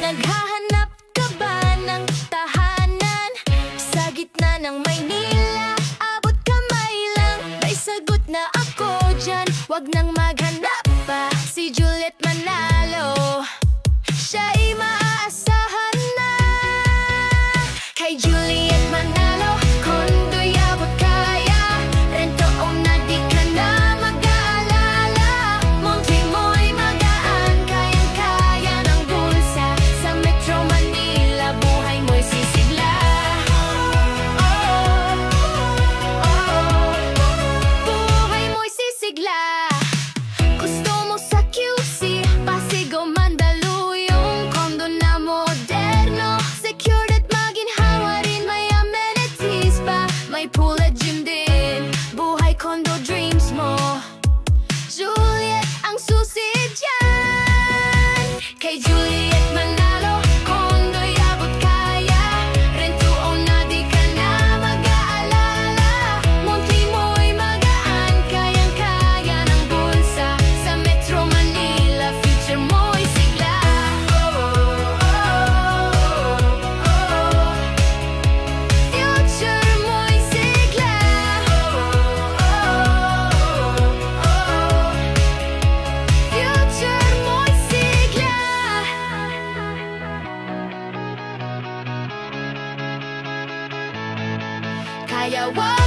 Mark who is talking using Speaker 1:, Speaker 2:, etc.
Speaker 1: Naghahanap ka ba ng tahanan sa gitna ng Maynila? Abot kamay lang, may sagot na ako dyan. Wag nang maghanap pa, si Juliet Manalo, siya'y maaasahan na. Kay Juliet Manalo, kondo'y abot kaya. Rento o na di ka na mag-aalala. Monthly mo'y magaan, kayang-kaya ng bulsa. Sa Metro Manila, buhay mo'y sisigla. Buhay mo'y sisigla. Gusto mo sa QC, Pasig o Mandaluyong, kondo na moderno, secured at maginhawa rin. May amenities pa, may pool at gym din. Buhay condo dreams mo, Juliet ang susi dyan. Kay Juliet Manalo, kondo'y abot kaya. Rento o na di ka na mag-aalala. Monthly mo'y magaan, kayang-kaya ng bulsa. Sa Metro Manila, future mo'y sigla. Future mo'y sigla. Future mo'y sigla. Kaya wag